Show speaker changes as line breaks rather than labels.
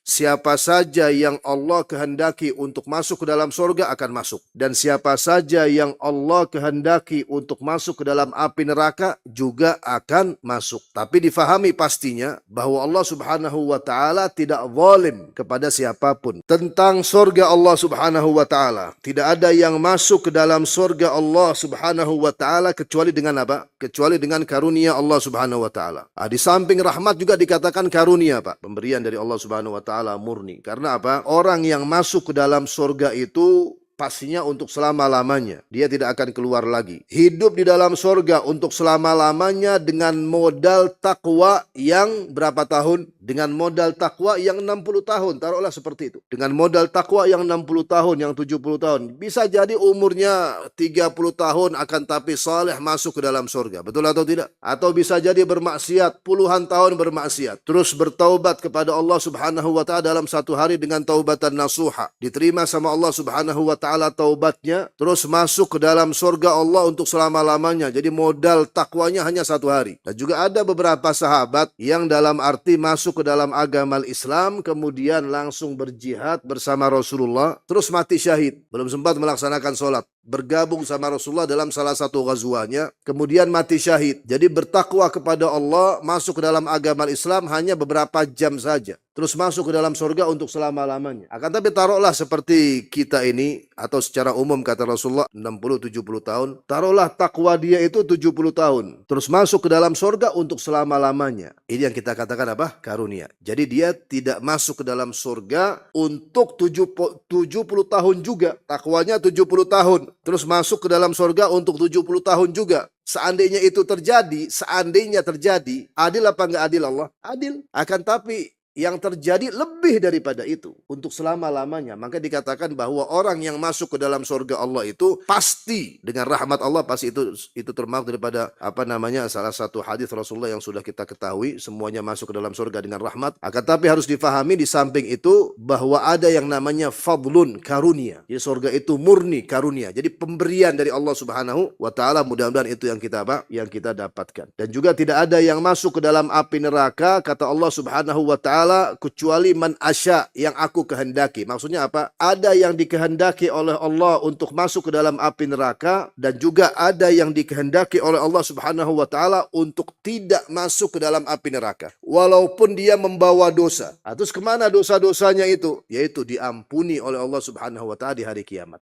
Siapa saja yang Allah kehendaki untuk masuk ke dalam surga akan masuk. Dan siapa saja yang Allah kehendaki untuk masuk ke dalam api neraka juga akan masuk. Tapi difahami pastinya bahwa Allah subhanahu wa ta'ala tidak zalim kepada siapapun. Tentang surga Allah subhanahu wa ta'ala, tidak ada yang masuk ke dalam surga Allah subhanahu wa ta'ala kecuali dengan apa? Kecuali dengan karunia Allah subhanahu wa ta'ala. Di samping rahmat juga dikatakan karunia, Pak. Pemberian dari Allah subhanahu wa ta'ala murni. Karena apa? Orang yang masuk ke dalam surga itu pastinya untuk selama-lamanya. Dia tidak akan keluar lagi. Hidup di dalam surga untuk selama-lamanya dengan modal takwa yang berapa tahun? Dengan modal takwa yang 60 tahun. Taruhlah seperti itu. Dengan modal takwa yang 60 tahun, yang 70 tahun. Bisa jadi umurnya 30 tahun akan tapi saleh masuk ke dalam surga. Betul atau tidak? Atau bisa jadi bermaksiat, puluhan tahun bermaksiat. Terus bertaubat kepada Allah subhanahu wa ta'ala dalam satu hari dengan taubatan nasuha. Diterima sama Allah subhanahu wa ta'ala taubatnya, terus masuk ke dalam surga Allah untuk selama-lamanya. Jadi modal takwanya hanya satu hari. Dan juga ada beberapa sahabat yang dalam arti masuk ke dalam agama Islam, kemudian langsung berjihad bersama Rasulullah, terus mati syahid. Belum sempat melaksanakan sholat. Bergabung sama Rasulullah dalam salah satu ghazwanya, kemudian mati syahid. Jadi bertakwa kepada Allah, masuk ke dalam agama Islam hanya beberapa jam saja. Terus masuk ke dalam surga untuk selama-lamanya. Akan tapi taruhlah seperti kita ini, atau secara umum kata Rasulullah 60-70 tahun. Taruhlah takwa dia itu 70 tahun. Terus masuk ke dalam surga untuk selama-lamanya. Ini yang kita katakan apa? Karunia. Jadi dia tidak masuk ke dalam surga untuk 70 tahun juga. Takwanya 70 tahun. Terus masuk ke dalam surga untuk 70 tahun juga. Seandainya itu terjadi, adil apa enggak adil Allah? Adil. Akan tapi yang terjadi lebih daripada itu untuk selama-lamanya. Maka dikatakan bahwa orang yang masuk ke dalam surga Allah itu pasti dengan rahmat Allah, pasti itu termasuk daripada salah satu hadis Rasulullah yang sudah kita ketahui, semuanya masuk ke dalam surga dengan rahmat. Akan tapi harus difahami di samping itu bahwa ada yang namanya fadlun, karunia. Jadi surga itu murni karunia. Jadi pemberian dari Allah Subhanahu wa taala. Mudah-mudahan itu yang kita dapatkan. Dan juga tidak ada yang masuk ke dalam api neraka, kata Allah Subhanahu wa taala, kecuali man asya, yang aku kehendaki. Maksudnya apa? Ada yang dikehendaki oleh Allah untuk masuk ke dalam api neraka, dan juga ada yang dikehendaki oleh Allah subhanahu wa ta'ala untuk tidak masuk ke dalam api neraka. Walaupun dia membawa dosa. Terus kemana dosa-dosanya itu? Yaitu diampuni oleh Allah subhanahu wa ta'ala di hari kiamat.